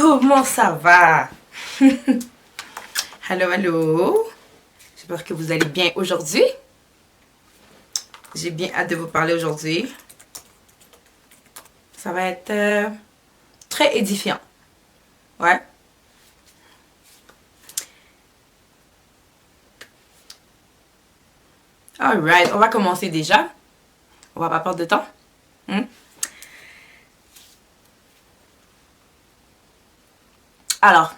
Comment ça va? Allô, allô. J'espère que vous allez bien aujourd'hui. J'ai bien hâte de vous parler aujourd'hui. Ça va être très édifiant. Ouais. Alright, on va commencer déjà. On va pas perdre de temps. Alors,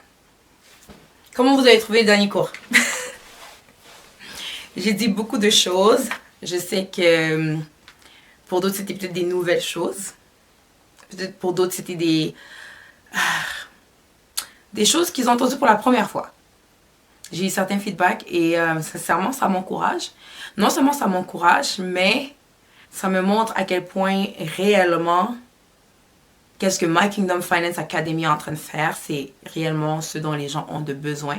comment vous avez trouvé le dernier cours? J'ai dit beaucoup de choses. Je sais que pour d'autres, c'était peut-être des nouvelles choses. Peut-être pour d'autres, c'était des choses qu'ils ont entendues pour la première fois. J'ai eu certains feedbacks et sincèrement, ça m'encourage. Non seulement ça m'encourage, mais ça me montre à quel point réellement, qu'est-ce que My Kingdom Finance Academy est en train de faire, c'est réellement ce dont les gens ont de besoin.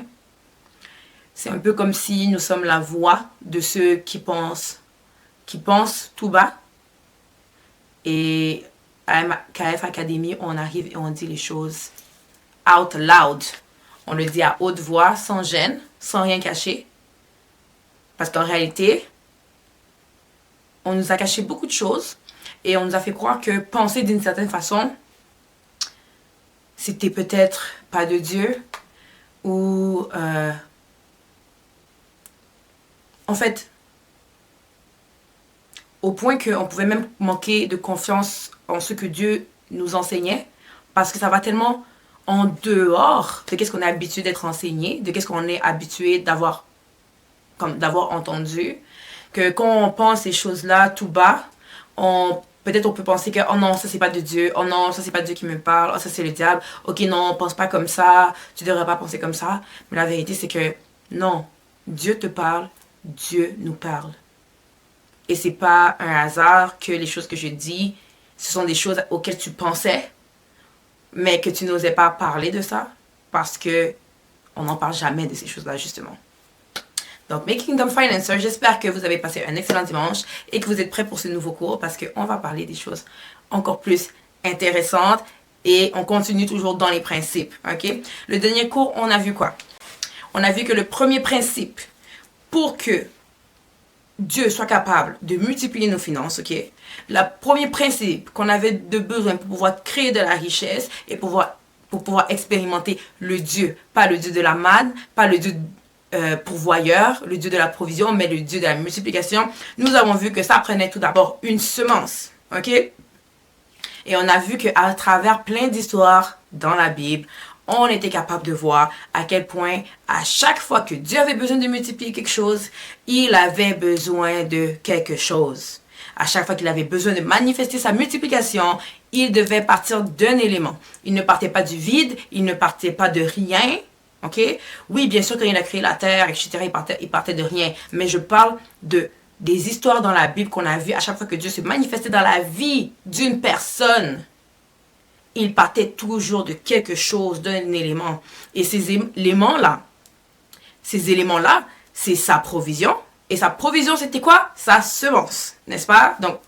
C'est un peu comme si nous sommes la voix de ceux qui pensent tout bas. Et à KF Academy, on arrive et on dit les choses out loud. On le dit à haute voix, sans gêne, sans rien cacher. Parce qu'en réalité, on nous a caché beaucoup de choses et on nous a fait croire que penser d'une certaine façon, c'était peut-être pas de Dieu ou en fait, au point qu'on pouvait même manquer de confiance en ce que Dieu nous enseignait parce que ça va tellement en dehors de qu'est-ce qu'on est habitué d'être enseigné, de qu'est-ce qu'on est habitué d'avoir entendu, que quand on pense ces choses-là tout bas, peut-être on peut penser que oh non, ça c'est pas de Dieu, oh non, ça c'est pas Dieu qui me parle, oh ça c'est le diable, ok non, pense pas comme ça, tu devrais pas penser comme ça. Mais la vérité c'est que non, Dieu te parle, Dieu nous parle. Et c'est pas un hasard que les choses que je dis, ce sont des choses auxquelles tu pensais, mais que tu n'osais pas parler de ça, parce que on n'en parle jamais de ces choses-là, justement. Donc, My Kingdom Financer, j'espère que vous avez passé un excellent dimanche et que vous êtes prêts pour ce nouveau cours, parce qu'on va parler des choses encore plus intéressantes et on continue toujours dans les principes, ok? Le dernier cours, on a vu quoi? On a vu que le premier principe, pour que Dieu soit capable de multiplier nos finances, ok? Le premier principe qu'on avait de besoin pour pouvoir créer de la richesse et pour pouvoir expérimenter le Dieu, pas le Dieu de la manne, pas le Dieu pourvoyeur, le Dieu de la provision, mais le Dieu de la multiplication. Nous avons vu que ça prenait tout d'abord une semence, ok? Et on a vu qu'à travers plein d'histoires dans la Bible, on était capable de voir à quel point, à chaque fois que Dieu avait besoin de multiplier quelque chose, il avait besoin de quelque chose. À chaque fois qu'il avait besoin de manifester sa multiplication, il devait partir d'un élément. Il ne partait pas du vide, il ne partait pas de rien. Ok? Oui, bien sûr, quand il a créé la terre, etc., il partait de rien. Mais je parle des histoires dans la Bible qu'on a vues à chaque fois que Dieu se manifestait dans la vie d'une personne. Il partait toujours de quelque chose, d'un élément. Et ces éléments-là, c'est sa provision. Et sa provision, c'était quoi? Sa semence, n'est-ce pas? Donc,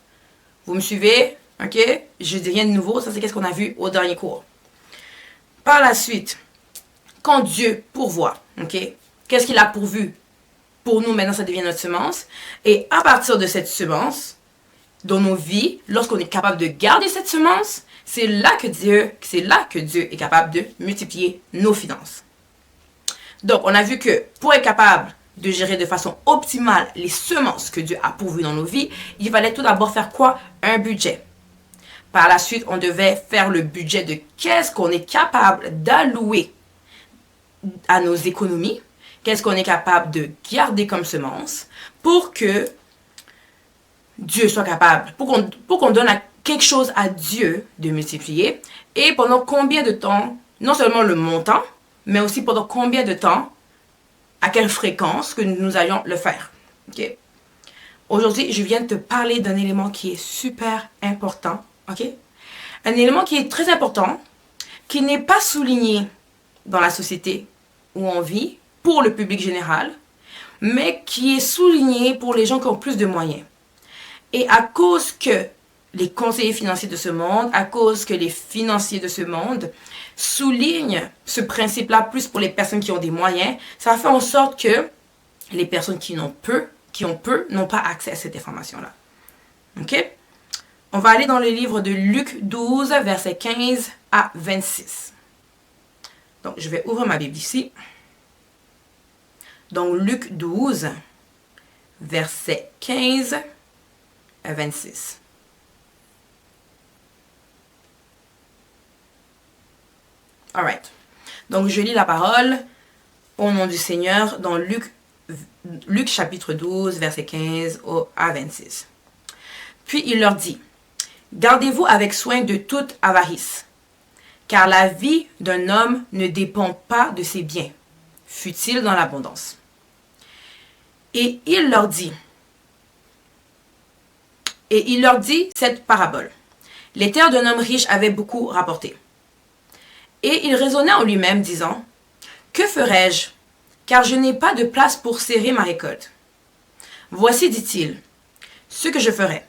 vous me suivez? Ok? Je dis rien de nouveau. Ça, c'est ce qu'on a vu au dernier cours. Par la suite, quand Dieu pourvoit, ok? Qu'est-ce qu'il a pourvu? Pour nous, maintenant, ça devient notre semence. Et à partir de cette semence, dans nos vies, lorsqu'on est capable de garder cette semence, c'est là que Dieu est capable de multiplier nos finances. Donc, on a vu que pour être capable de gérer de façon optimale les semences que Dieu a pourvues dans nos vies, il fallait tout d'abord faire quoi? Un budget. Par la suite, on devait faire le budget de qu'est-ce qu'on est capable d'allouer à nos économies, qu'est-ce qu'on est capable de garder comme semence pour que Dieu soit capable, pour qu'on donne quelque chose à Dieu de multiplier, et pendant combien de temps, non seulement le montant, mais aussi pendant combien de temps, à quelle fréquence que nous allions le faire. Okay? Aujourd'hui, je viens de te parler d'un élément qui est super important. Okay? Un élément qui est très important, qui n'est pas souligné dans la société où on vit, pour le public général, mais qui est souligné pour les gens qui ont plus de moyens. Et à cause que les conseillers financiers de ce monde, à cause que les financiers de ce monde soulignent ce principe-là plus pour les personnes qui ont des moyens, ça fait en sorte que les personnes qui ont peu, n'ont pas accès à cette information-là. OK? On va aller dans le livre de Luc 12, versets 15 à 26. Donc, je vais ouvrir ma Bible ici. Donc, Luc 12, versets 15 à 26. Alright. Donc, je lis la parole au nom du Seigneur dans Luc chapitre 12, verset 15 à 26. Puis il leur dit, « Gardez-vous avec soin de toute avarice, car la vie d'un homme ne dépend pas de ses biens, fût-il dans l'abondance. » Et il leur dit cette parabole. Les terres d'un homme riche avaient beaucoup rapporté. Et il raisonnait en lui-même, disant, « Que ferai-je, car je n'ai pas de place pour serrer ma récolte. Voici, dit-il, ce que je ferai.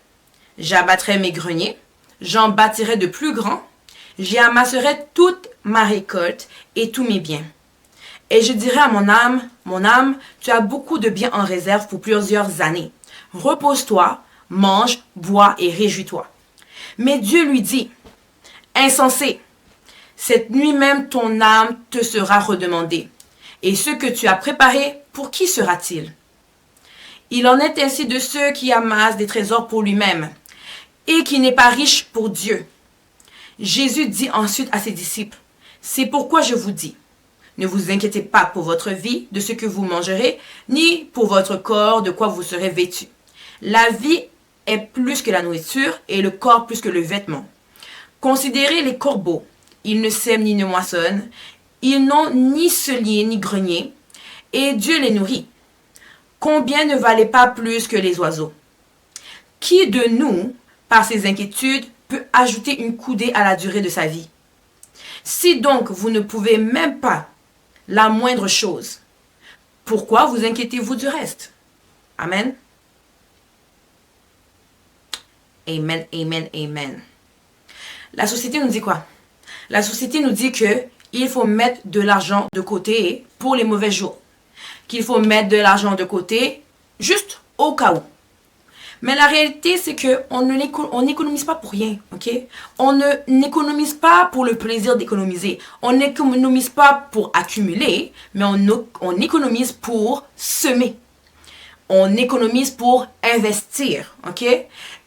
J'abattrai mes greniers, j'en bâtirai de plus grands, j'y amasserai toute ma récolte et tous mes biens. Et je dirai à mon âme, tu as beaucoup de biens en réserve pour plusieurs années. Repose-toi, mange, bois et réjouis-toi. Mais Dieu lui dit, insensé, cette nuit même ton âme te sera redemandée. Et ce que tu as préparé, pour qui sera-t-il? Il en est ainsi de ceux qui amassent des trésors pour lui-même et qui n'est pas riche pour Dieu. Jésus dit ensuite à ses disciples, c'est pourquoi je vous dis, ne vous inquiétez pas pour votre vie, de ce que vous mangerez, ni pour votre corps, de quoi vous serez vêtus. La vie est plus que la nourriture et le corps plus que le vêtement. Considérez les corbeaux. Ils ne sèment ni ne moissonnent. Ils n'ont ni cellier ni grenier. Et Dieu les nourrit. Combien ne valaient pas plus que les oiseaux? Qui de nous, par ses inquiétudes, peut ajouter une coudée à la durée de sa vie? Si donc vous ne pouvez même pas la moindre chose, pourquoi vous inquiétez-vous du reste? Amen. Amen, amen, amen. La société nous dit quoi? La société nous dit que il faut mettre de l'argent de côté pour les mauvais jours. Qu'il faut mettre de l'argent de côté juste au cas où. Mais la réalité, c'est qu'on n'économise pas pour rien, ok? On n'économise pas pour le plaisir d'économiser. On n'économise pas pour accumuler, mais on économise pour semer. On économise pour investir, ok?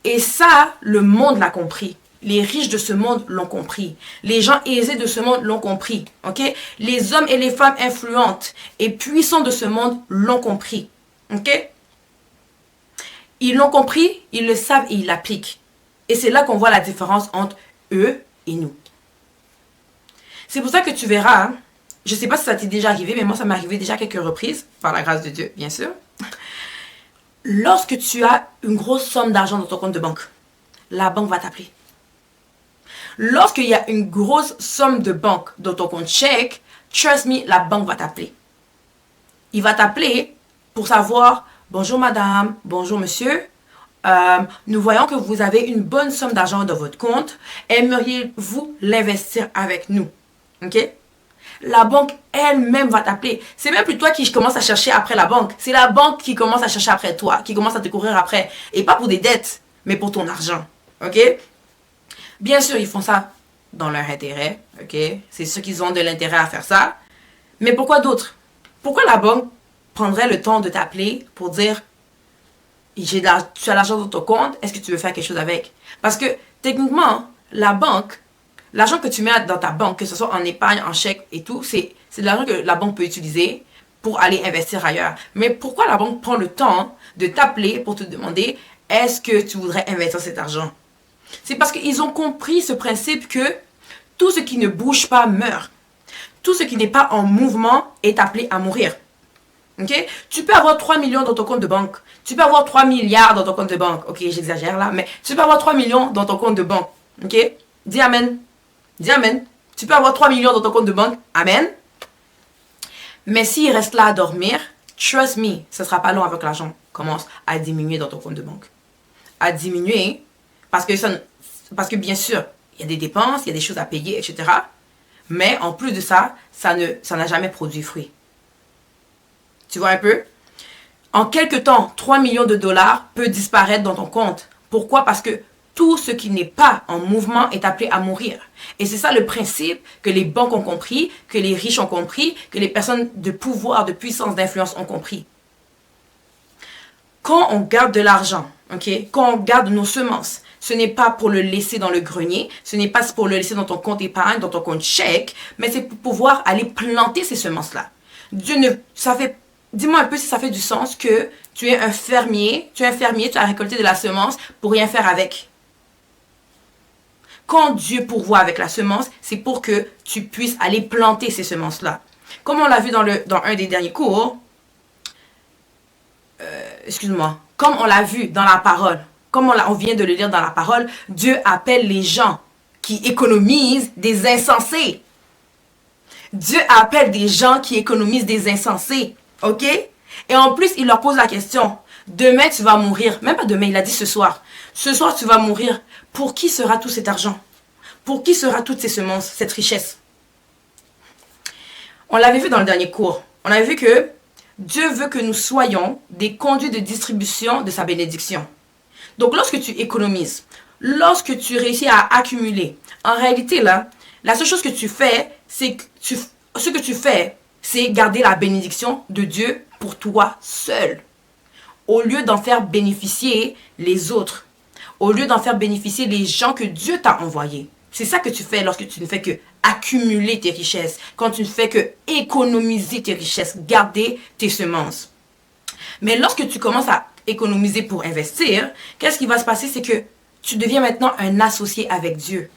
Et ça, le monde l'a compris. Les riches de ce monde l'ont compris. Les gens aisés de ce monde l'ont compris. Ok? Les hommes et les femmes influentes et puissants de ce monde l'ont compris. Ok? Ils l'ont compris, ils le savent et ils l'appliquent. Et c'est là qu'on voit la différence entre eux et nous. C'est pour ça que tu verras, je ne sais pas si ça t'est déjà arrivé, mais moi ça m'est arrivé déjà quelques reprises, par la grâce de Dieu, bien sûr. Lorsque tu as une grosse somme d'argent dans ton compte de banque, la banque va t'appeler. Lorsqu'il y a une grosse somme de banque dans ton compte chèque, trust me, la banque va t'appeler. Il va t'appeler pour savoir, bonjour madame, bonjour monsieur, nous voyons que vous avez une bonne somme d'argent dans votre compte, aimeriez-vous l'investir avec nous? Ok? La banque elle-même va t'appeler. C'est même plus toi qui commence à chercher après la banque. C'est la banque qui commence à chercher après toi, qui commence à te courir après. Et pas pour des dettes, mais pour ton argent. Ok? Bien sûr, ils font ça dans leur intérêt, ok? C'est ceux qui ont de l'intérêt à faire ça. Mais pourquoi d'autres? Pourquoi la banque prendrait le temps de t'appeler pour dire tu as l'argent dans ton compte, est-ce que tu veux faire quelque chose avec? Parce que techniquement, la banque, l'argent que tu mets dans ta banque, que ce soit en épargne, en chèque et tout, c'est de l'argent que la banque peut utiliser pour aller investir ailleurs. Mais pourquoi la banque prend le temps de t'appeler pour te demander est-ce que tu voudrais investir cet argent? C'est parce qu'ils ont compris ce principe que tout ce qui ne bouge pas meurt. Tout ce qui n'est pas en mouvement est appelé à mourir. Okay? Tu peux avoir 3 millions dans ton compte de banque. Tu peux avoir 3 milliards dans ton compte de banque. Ok, j'exagère là, mais tu peux avoir 3 millions dans ton compte de banque. Ok? Dis amen. Dis amen. Tu peux avoir 3 millions dans ton compte de banque. Amen. Mais s'il reste là à dormir, trust me, ce ne sera pas long avant que l'argent commence à diminuer dans ton compte de banque. À diminuer. Parce que bien sûr, il y a des dépenses, il y a des choses à payer, etc. Mais en plus de ça, ça n'a jamais produit fruit. Tu vois un peu? En quelque temps, 3 millions de dollars peut disparaître dans ton compte. Pourquoi? Parce que tout ce qui n'est pas en mouvement est appelé à mourir. Et c'est ça le principe que les banques ont compris, que les riches ont compris, que les personnes de pouvoir, de puissance, d'influence ont compris. Quand on garde de l'argent, quand on garde nos semences, ce n'est pas pour le laisser dans le grenier, ce n'est pas pour le laisser dans ton compte épargne, dans ton compte chèque, mais c'est pour pouvoir aller planter ces semences-là. Dis-moi un peu si ça fait du sens que tu es un fermier, tu as récolté de la semence pour rien faire avec. Quand Dieu pourvoit avec la semence, c'est pour que tu puisses aller planter ces semences-là. Comme on l'a vu dans un des derniers cours, comme on l'a vu dans la parole, comme on vient de le lire dans la parole, Dieu appelle les gens qui économisent des insensés. Dieu appelle des gens qui économisent des insensés. Ok? Et en plus, il leur pose la question. Demain, tu vas mourir. Même pas demain, il a dit ce soir. Ce soir, tu vas mourir. Pour qui sera tout cet argent? Pour qui sera toutes ces semences, cette richesse? On l'avait vu dans le dernier cours. On avait vu que Dieu veut que nous soyons des conduits de distribution de sa bénédiction. Donc, lorsque tu économises, lorsque tu réussis à accumuler, en réalité, là, la seule chose que tu fais, c'est garder la bénédiction de Dieu pour toi seul. Au lieu d'en faire bénéficier les autres. Au lieu d'en faire bénéficier les gens que Dieu t'a envoyés. C'est ça que tu fais lorsque tu ne fais que accumuler tes richesses. Quand tu ne fais que économiser tes richesses. Garder tes semences. Mais lorsque tu commences à économiser pour investir, qu'est-ce qui va se passer? C'est que tu deviens maintenant un associé avec Dieu.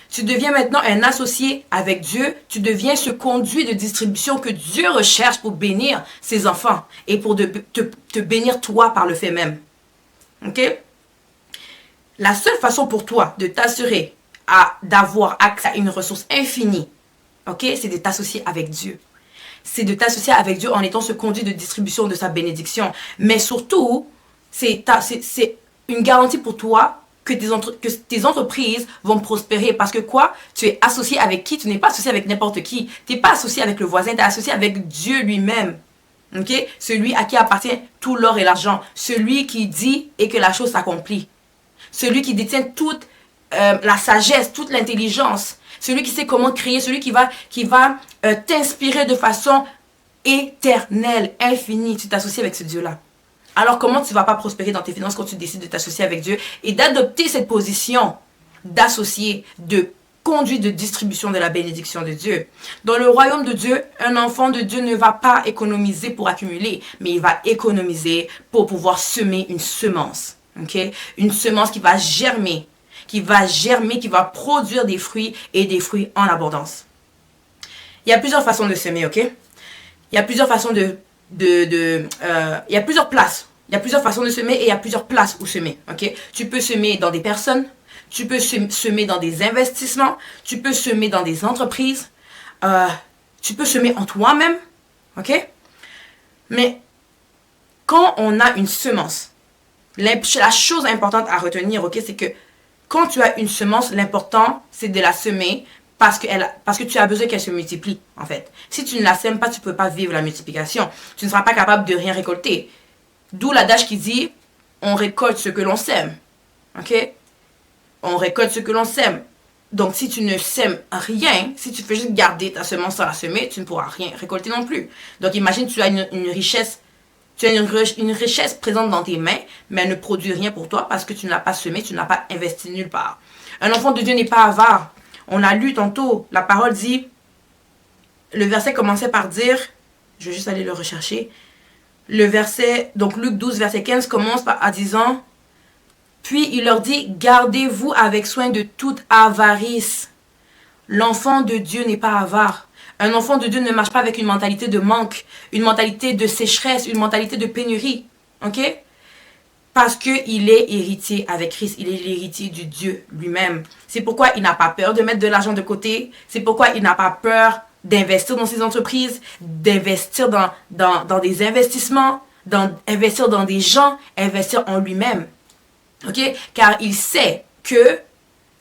Tu deviens maintenant un associé avec Dieu. Tu deviens ce conduit de distribution que Dieu recherche pour bénir ses enfants et pour te bénir toi par le fait même. Ok? La seule façon pour toi de t'assurer d'avoir accès à une ressource infinie, ok, c'est de t'associer avec Dieu. C'est de t'associer avec Dieu en étant ce conduit de distribution de sa bénédiction. Mais surtout, c'est une garantie pour toi que tes entreprises vont prospérer. Parce que quoi? Tu es associé avec qui? Tu n'es pas associé avec n'importe qui. Tu n'es pas associé avec le voisin, tu es associé avec Dieu lui-même. Okay? Celui à qui appartient tout l'or et l'argent. Celui qui dit et que la chose s'accomplit. Celui qui détient toute la sagesse, toute l'intelligence. Celui qui sait comment créer, celui qui va t'inspirer de façon éternelle, infinie. Tu t'associes avec ce Dieu-là. Alors comment tu ne vas pas prospérer dans tes finances quand tu décides de t'associer avec Dieu et d'adopter cette position d'associé, de conduit de distribution de la bénédiction de Dieu. Dans le royaume de Dieu, un enfant de Dieu ne va pas économiser pour accumuler, mais il va économiser pour pouvoir semer une semence. Okay? Une semence qui va germer, qui va produire des fruits et des fruits en abondance. Il y a plusieurs façons de semer, ok? Il y a plusieurs façons il y a plusieurs places. Il y a plusieurs façons de semer et il y a plusieurs places où semer, ok? Tu peux semer dans des personnes, tu peux semer dans des investissements, tu peux semer dans des entreprises, tu peux semer en toi-même, ok? Mais quand on a une semence, la chose importante à retenir, ok, c'est que quand tu as une semence, l'important, c'est de la semer parce que tu as besoin qu'elle se multiplie, en fait. Si tu ne la sèmes pas, tu ne peux pas vivre la multiplication. Tu ne seras pas capable de rien récolter. D'où l'adage qui dit, on récolte ce que l'on sème. Ok? On récolte ce que l'on sème. Donc, si tu ne sèmes rien, si tu fais juste garder ta semence sans la semer, tu ne pourras rien récolter non plus. Donc, imagine, tu as une richesse. Tu as une richesse présente dans tes mains, mais elle ne produit rien pour toi parce que tu ne l'as pas semée, tu ne l'as pas investi nulle part. Un enfant de Dieu n'est pas avare. On a lu tantôt, la parole dit, le verset commençait par dire, je vais juste aller le rechercher, le verset, donc Luc 12, verset 15 commence en disant, puis il leur dit, gardez-vous avec soin de toute avarice. L'enfant de Dieu n'est pas avare. Un enfant de Dieu ne marche pas avec une mentalité de manque, une mentalité de sécheresse, une mentalité de pénurie. Ok? Parce qu'il est héritier avec Christ. Il est l'héritier du Dieu lui-même. C'est pourquoi il n'a pas peur de mettre de l'argent de côté. C'est pourquoi il n'a pas peur d'investir dans ses entreprises, d'investir dans des investissements, d'investir dans des gens, investir en lui-même. Ok? Car il sait que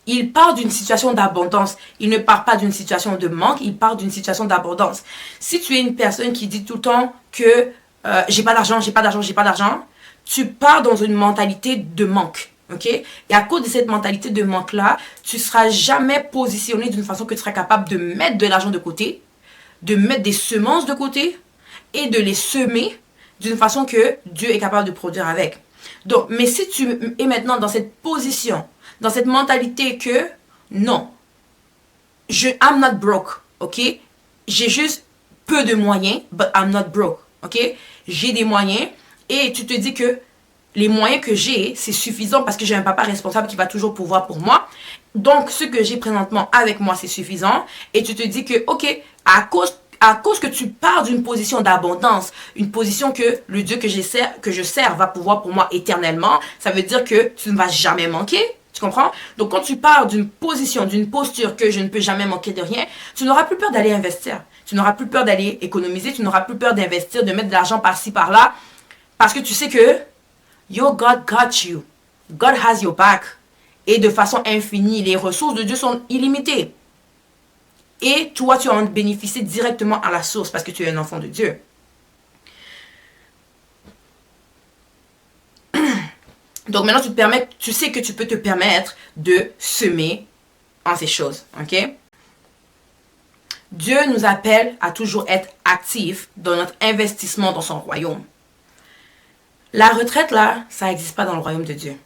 il part d'une situation d'abondance. Il ne part pas d'une situation de manque, il part d'une situation d'abondance. Si tu es une personne qui dit tout le temps que j'ai pas d'argent, j'ai pas d'argent, j'ai pas d'argent, tu pars dans une mentalité de manque. Ok? Et à cause de cette mentalité de manque-là, tu seras jamais positionné d'une façon que tu seras capable de mettre de l'argent de côté, de mettre des semences de côté et de les semer d'une façon que Dieu est capable de produire avec. Donc, mais si tu es maintenant dans cette position, dans cette mentalité que non, I'm not broke, ok? J'ai juste peu de moyens, but I'm not broke, ok? J'ai des moyens et tu te dis que les moyens que j'ai, c'est suffisant parce que j'ai un papa responsable qui va toujours pourvoir pour moi. Donc, ce que j'ai présentement avec moi, c'est suffisant. Et tu te dis que, ok, à cause que tu pars d'une position d'abondance, une position que le Dieu que je sers va pouvoir pour moi éternellement, ça veut dire que tu ne vas jamais manquer. Tu comprends? Donc, quand tu pars d'une position, d'une posture que je ne peux jamais manquer de rien, tu n'auras plus peur d'aller investir. Tu n'auras plus peur d'aller économiser. Tu n'auras plus peur d'investir, de mettre de l'argent par-ci, par-là. Parce que tu sais que your God got you. God has your back. Et de façon infinie, les ressources de Dieu sont illimitées. Et toi, tu en bénéficies directement à la source parce que tu es un enfant de Dieu. Donc maintenant, tu sais que tu peux te permettre de semer en ces choses. Ok? Dieu nous appelle à toujours être actifs dans notre investissement dans son royaume. La retraite, là, ça n'existe pas dans le royaume de Dieu.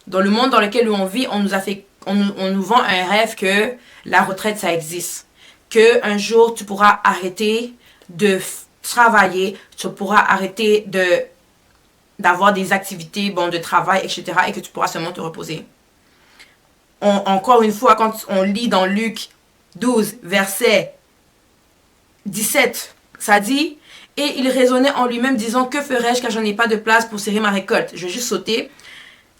Dans le monde dans lequel on vit, on nous vend un rêve que la retraite, ça existe. Qu'un jour, tu pourras arrêter de travailler, tu pourras arrêter d'avoir des activités de travail, etc. et que tu pourras seulement te reposer. Encore une fois, quand on lit dans Luc 12, verset 17, ça dit... Et il raisonnait en lui-même disant, que ferais-je car je n'ai pas de place pour serrer ma récolte? Je vais juste sauter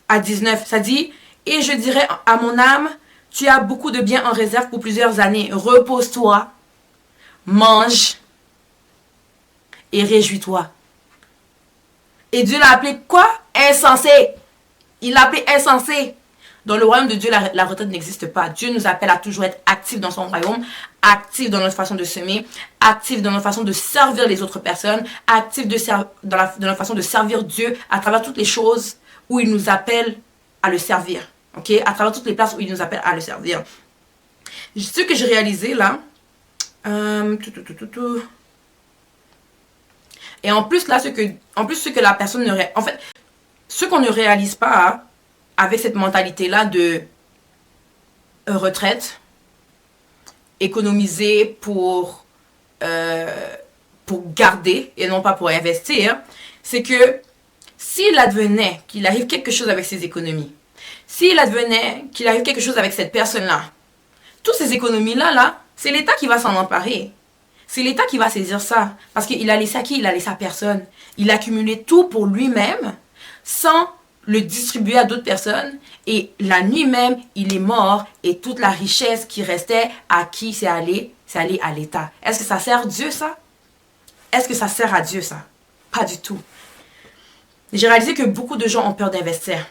à 19. Ça dit, et je dirais à mon âme, tu as beaucoup de biens en réserve pour plusieurs années. Repose-toi, mange et réjouis-toi. Et Dieu l'a appelé quoi? Insensé. Il l'a appelé insensé. Dans le royaume de Dieu, la retraite n'existe pas. Dieu nous appelle à toujours être actifs dans son royaume, actifs dans notre façon de semer, actifs dans notre façon de servir les autres personnes, actifs dans notre façon de servir Dieu à travers toutes les choses où il nous appelle à le servir. Ok? À travers toutes les places où il nous appelle à le servir. Ce que j'ai réalisé là, et en plus là, ce que la personne ne réalise, en fait, ce qu'on ne réalise pas avec cette mentalité-là de retraite, économiser pour garder et non pas pour investir, c'est que s'il advenait qu'il arrive quelque chose avec ses économies, s'il advenait qu'il arrive quelque chose avec cette personne-là, toutes ces économies-là, c'est l'État qui va s'en emparer. C'est l'État qui va saisir ça. Parce qu'il a laissé à qui? Il a laissé à personne. Il a accumulé tout pour lui-même sans le distribuer à d'autres personnes. Et la nuit même, il est mort. Et toute la richesse qui restait, à qui c'est allé? C'est allé à l'État. Est-ce que ça sert Dieu, ça? Est-ce que ça sert à Dieu, ça? Pas du tout. J'ai réalisé que beaucoup de gens ont peur d'investir.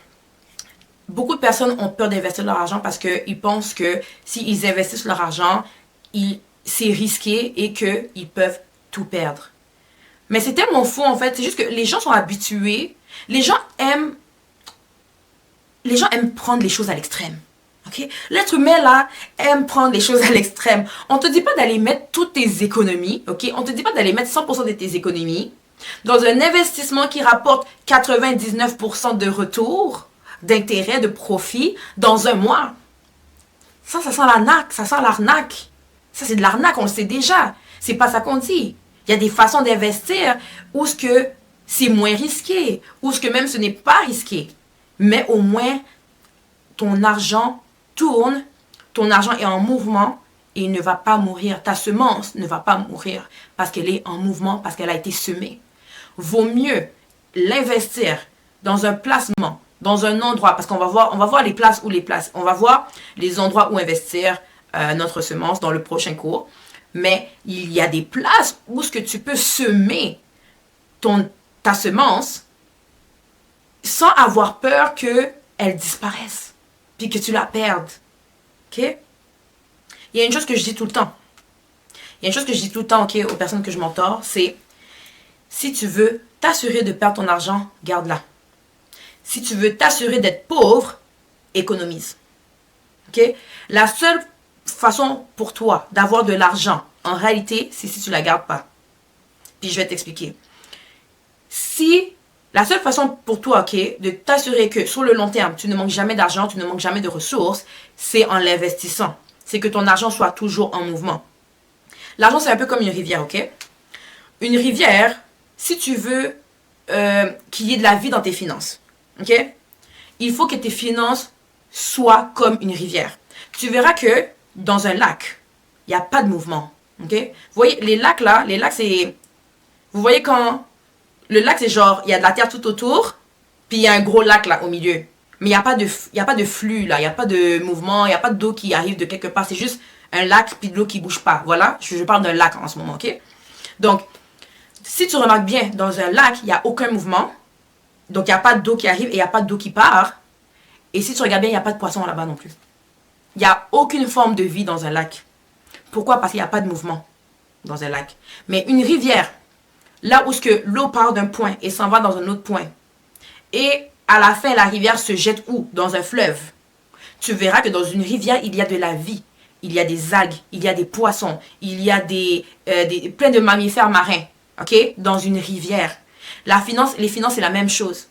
Beaucoup de personnes ont peur d'investir leur argent parce qu'ils pensent que s'ils investissent leur argent, c'est risqué et qu'ils peuvent tout perdre. Mais c'est tellement faux en fait. C'est juste que les gens sont habitués. Les gens aiment prendre les choses à l'extrême. Okay? L'être humain là aime prendre les choses à l'extrême. On te dit pas d'aller mettre toutes tes économies. Okay? On te dit pas d'aller mettre 100% de tes économies dans un investissement qui rapporte 99% de retour, d'intérêt, de profit dans un mois. Ça sent l'arnaque. Ça sent l'arnaque. Ça, c'est de l'arnaque, on le sait déjà. C'est pas ça qu'on dit. Il y a des façons d'investir où ce que c'est moins risqué, où ce que même ce n'est pas risqué. Mais au moins, ton argent tourne, ton argent est en mouvement et il ne va pas mourir. Ta semence ne va pas mourir parce qu'elle est en mouvement, parce qu'elle a été semée. Vaut mieux l'investir dans un placement, dans un endroit, parce qu'on va voir les places où les places. On va voir les endroits où investir notre semence dans le prochain cours. Mais il y a des places où ce que tu peux semer ta semence sans avoir peur que elle disparaisse. Puis que tu la perdes. OK? Il y a une chose que je dis tout le temps. OK, aux personnes que je mentor, c'est si tu veux t'assurer de perdre ton argent, garde-la. Si tu veux t'assurer d'être pauvre, économise. OK? La seule façon pour toi d'avoir de l'argent, en réalité, c'est si tu ne la gardes pas. Puis je vais t'expliquer. Si la seule façon pour toi, OK, de t'assurer que sur le long terme, tu ne manques jamais d'argent, tu ne manques jamais de ressources, c'est en l'investissant. C'est que ton argent soit toujours en mouvement. L'argent, c'est un peu comme une rivière, OK? Une rivière, si tu veux qu'il y ait de la vie dans tes finances, OK? Il faut que tes finances soient comme une rivière. Tu verras que dans un lac, il n'y a pas de mouvement, OK? Vous voyez, les lacs là, c'est... Vous voyez quand... Le lac, c'est genre, il y a de la terre tout autour, puis il y a un gros lac là au milieu. Mais il n'y a pas de flux là, il n'y a pas de mouvement, il n'y a pas d'eau qui arrive de quelque part. C'est juste un lac puis de l'eau qui ne bouge pas. Voilà, je parle d'un lac en ce moment, OK? Donc, si tu remarques bien, dans un lac, il n'y a aucun mouvement. Donc, il n'y a pas d'eau qui arrive et il n'y a pas d'eau qui part. Et si tu regardes bien, il n'y a pas de poisson là-bas non plus. Il n'y a aucune forme de vie dans un lac. Pourquoi? Parce qu'il n'y a pas de mouvement dans un lac. Mais une rivière, là où l'eau part d'un point et s'en va dans un autre point. Et à la fin, la rivière se jette où? Dans un fleuve. Tu verras que dans une rivière, il y a de la vie. Il y a des algues, il y a des poissons, il y a plein de mammifères marins. OK? Dans une rivière. Les finances, c'est la même chose.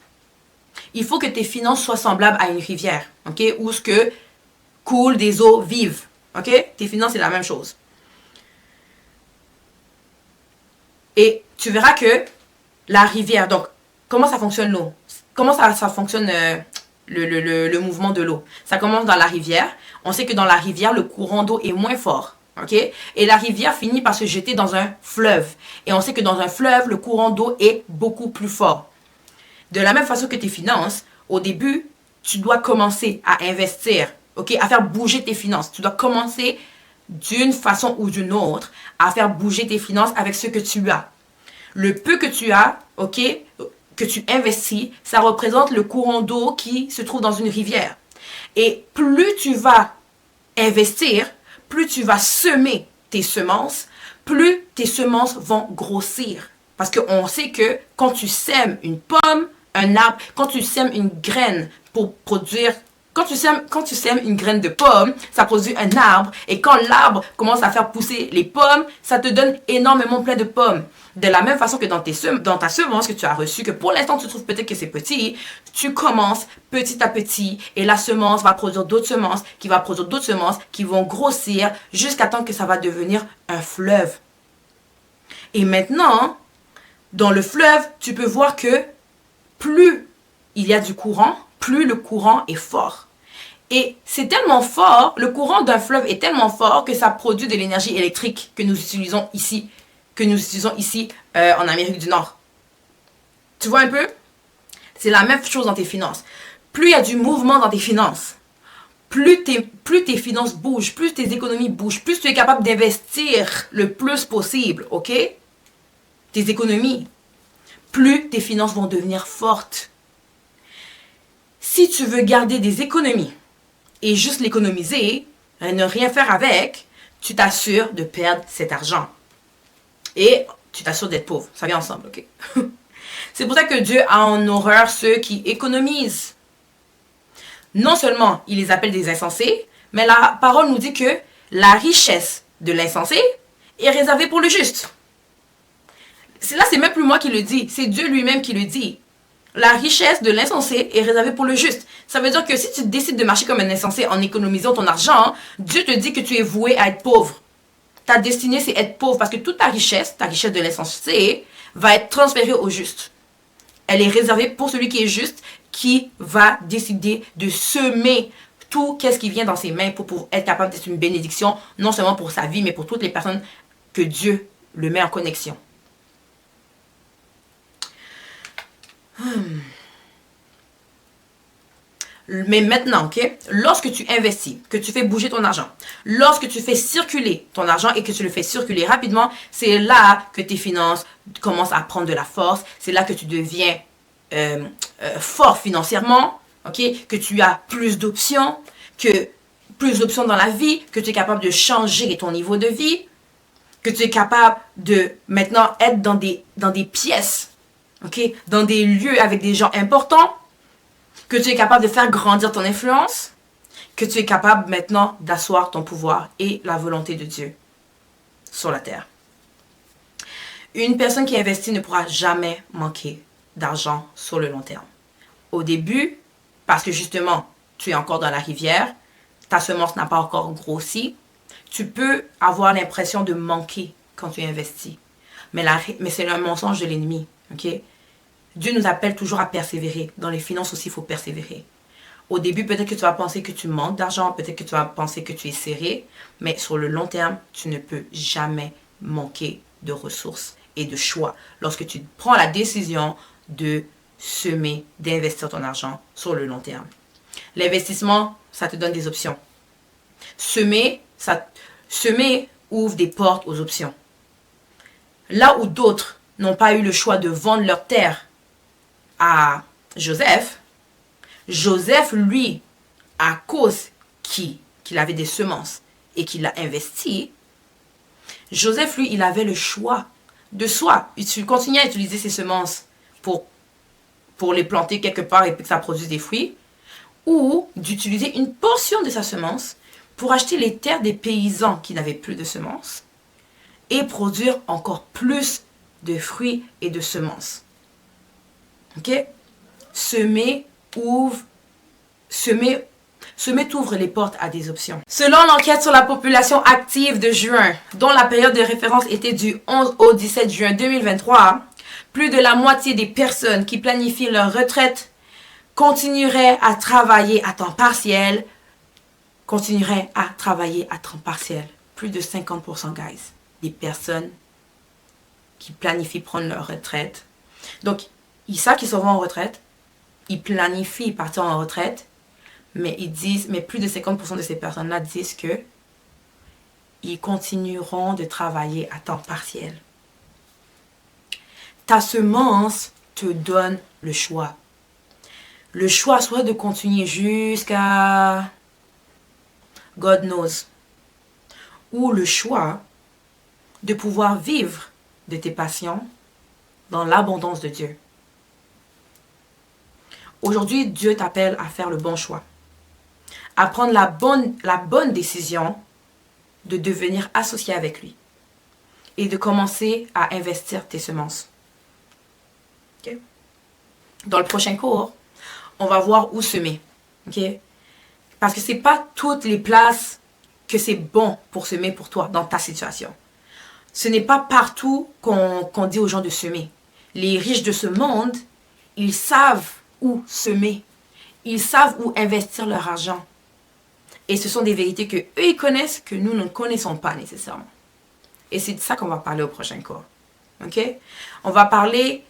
Il faut que tes finances soient semblables à une rivière. OK? Où ce que coulent des eaux vives. OK? Tes finances, c'est la même chose. Et tu verras que la rivière, donc, comment ça fonctionne l'eau? Comment ça fonctionne le mouvement de l'eau? Ça commence dans la rivière. On sait que dans la rivière, le courant d'eau est moins fort. OK? Et la rivière finit par se jeter dans un fleuve. Et on sait que dans un fleuve, le courant d'eau est beaucoup plus fort. De la même façon que tes finances, au début, tu dois commencer à investir, OK? À faire bouger tes finances. Tu dois commencer d'une façon ou d'une autre à faire bouger tes finances avec ce que tu as. Le peu que tu as, OK, que tu investis, ça représente le courant d'eau qui se trouve dans une rivière. Et plus tu vas investir, plus tu vas semer tes semences, plus tes semences vont grossir. Parce qu'on sait que quand tu sèmes une pomme, un arbre, quand tu sèmes une graine pour produire... Quand tu sèmes une graine de pomme, ça produit un arbre. Et quand l'arbre commence à faire pousser les pommes, ça te donne énormément plein de pommes. De la même façon que dans ta semence que tu as reçue, que pour l'instant tu trouves peut-être que c'est petit, tu commences petit à petit et la semence va produire d'autres semences, qui va produire d'autres semences, qui vont grossir jusqu'à temps que ça va devenir un fleuve. Et maintenant, dans le fleuve, tu peux voir que plus il y a du courant, plus le courant est fort. Et c'est tellement fort, le courant d'un fleuve est tellement fort que ça produit de l'énergie électrique que nous utilisons ici, en Amérique du Nord. Tu vois un peu? C'est la même chose dans tes finances. Plus il y a du mouvement dans tes finances, plus tes finances bougent, plus tes économies bougent, plus tu es capable d'investir le plus possible, OK? Tes économies, plus tes finances vont devenir fortes. Si tu veux garder des économies et juste l'économiser, et ne rien faire avec, tu t'assures de perdre cet argent. Et tu t'assures d'être pauvre. Ça vient ensemble, OK? C'est pour ça que Dieu a en horreur ceux qui économisent. Non seulement il les appelle des insensés, mais la parole nous dit que la richesse de l'insensé est réservée pour le juste. Là, c'est même plus moi qui le dis, c'est Dieu lui-même qui le dit. La richesse de l'insensé est réservée pour le juste. Ça veut dire que si tu décides de marcher comme un insensé en économisant ton argent, Dieu te dit que tu es voué à être pauvre. Ta destinée, c'est être pauvre parce que toute ta richesse de l'insensé, va être transférée au juste. Elle est réservée pour celui qui est juste, qui va décider de semer tout ce qui vient dans ses mains pour être capable d'être une bénédiction, non seulement pour sa vie, mais pour toutes les personnes que Dieu le met en connexion. Mais maintenant, OK, lorsque tu investis, que tu fais bouger ton argent, lorsque tu fais circuler ton argent et que tu le fais circuler rapidement, c'est là que tes finances commencent à prendre de la force. C'est là que tu deviens fort financièrement, ok? Que tu as plus d'options, dans la vie, que tu es capable de changer ton niveau de vie, que tu es capable de maintenant être dans des pièces, ok? Dans des lieux avec des gens importants, que tu es capable de faire grandir ton influence, que tu es capable maintenant d'asseoir ton pouvoir et la volonté de Dieu sur la terre. Une personne qui investit ne pourra jamais manquer d'argent sur le long terme. Au début, parce que justement, tu es encore dans la rivière, ta semence n'a pas encore grossi, tu peux avoir l'impression de manquer quand tu investis. Mais c'est un mensonge de l'ennemi. Okay? Dieu nous appelle toujours à persévérer. Dans les finances aussi, il faut persévérer. Au début, peut-être que tu vas penser que tu manques d'argent, peut-être que tu vas penser que tu es serré, mais sur le long terme, tu ne peux jamais manquer de ressources et de choix lorsque tu prends la décision de semer, d'investir ton argent sur le long terme. L'investissement, ça te donne des options. Semer ouvre des portes aux options. Là où d'autres n'ont pas eu le choix de vendre leur terre à Joseph, lui, à cause qu'il avait des semences et qu'il a investi, Joseph, lui, il avait le choix de soit continuer à utiliser ses semences pour les planter quelque part et que ça produise des fruits, ou d'utiliser une portion de sa semence pour acheter les terres des paysans qui n'avaient plus de semences et produire encore plus de fruits et de semences. Ok? Semer t'ouvre les portes à des options. Selon l'enquête sur la population active de juin, dont la période de référence était du 11 au 17 juin 2023, plus de la moitié des personnes qui planifient leur retraite continueraient à travailler à temps partiel. Plus de 50%, guys, des personnes qui planifient prendre leur retraite. Donc, ils savent qu'ils s'en vont en retraite. Ils planifient partir en retraite. Mais plus de 50% de ces personnes-là disent que ils continueront de travailler à temps partiel. Ta semence te donne le choix. Le choix soit de continuer jusqu'à God knows. Ou le choix de pouvoir vivre de tes passions dans l'abondance de Dieu. Aujourd'hui, Dieu t'appelle à faire le bon choix. À prendre la bonne décision de devenir associé avec lui. Et de commencer à investir tes semences. Okay? Dans le prochain cours, on va voir où semer. Okay? Parce que ce n'est pas toutes les places que c'est bon pour semer pour toi dans ta situation. Ce n'est pas partout qu'on dit aux gens de semer. Les riches de ce monde, ils savent où semer. Ils savent où investir leur argent. Et ce sont des vérités que eux ils connaissent, que nous ne connaissons pas nécessairement. Et c'est de ça qu'on va parler au prochain cours. Ok? On va parler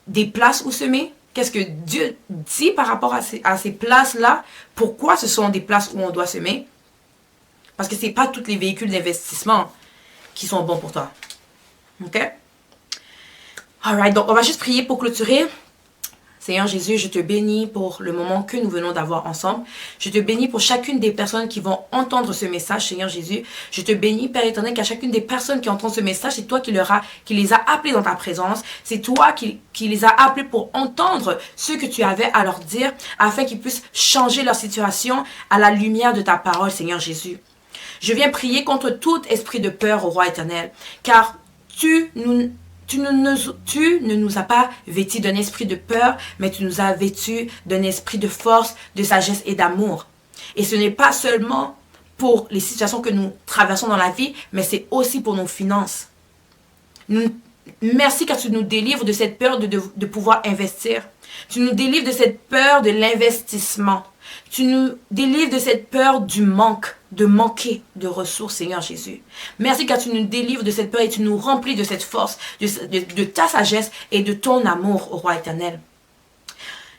des places où semer. Qu'est-ce que Dieu dit par rapport à ces places-là? Pourquoi ce sont des places où on doit semer? Parce que ce n'est pas tous les véhicules d'investissement qui sont bons pour toi. Ok? Alright, donc on va juste prier pour clôturer. Seigneur Jésus, je te bénis pour le moment que nous venons d'avoir ensemble. Je te bénis pour chacune des personnes qui vont entendre ce message, Seigneur Jésus. Je te bénis, Père éternel, qu'à chacune des personnes qui entendent ce message, c'est toi qui les as appelés dans ta présence. C'est toi qui les as appelés pour entendre ce que tu avais à leur dire, afin qu'ils puissent changer leur situation à la lumière de ta parole, Seigneur Jésus. Je viens prier contre tout esprit de peur au roi éternel, car tu ne nous as pas vêtus d'un esprit de peur, mais tu nous as vêtus d'un esprit de force, de sagesse et d'amour. Et ce n'est pas seulement pour les situations que nous traversons dans la vie, mais c'est aussi pour nos finances. Merci car tu nous délivres de cette peur de pouvoir investir. Tu nous délivres de cette peur de l'investissement. Tu nous délivres de cette peur du manque, de manquer de ressources, Seigneur Jésus. Merci car tu nous délivres de cette peur et tu nous remplis de cette force, de ta sagesse et de ton amour, au roi éternel.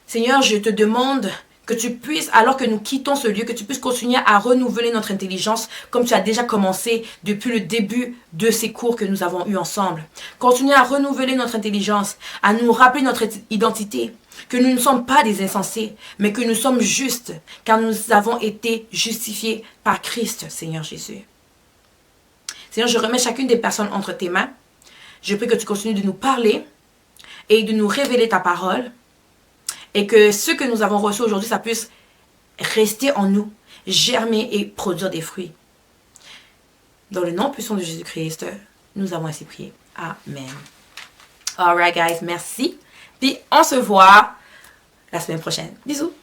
Seigneur, je te demande Que tu puisses, alors que nous quittons ce lieu, que tu puisses continuer à renouveler notre intelligence comme tu as déjà commencé depuis le début de ces cours que nous avons eus ensemble. Continuer à renouveler notre intelligence, à nous rappeler notre identité, que nous ne sommes pas des insensés, mais que nous sommes justes, car nous avons été justifiés par Christ, Seigneur Jésus. Seigneur, je remets chacune des personnes entre tes mains. Je prie que tu continues de nous parler et de nous révéler ta parole. Et que ce que nous avons reçu aujourd'hui, ça puisse rester en nous, germer et produire des fruits. Dans le nom puissant de Jésus-Christ, nous avons ainsi prié. Amen. Alright guys, merci. Puis on se voit la semaine prochaine. Bisous.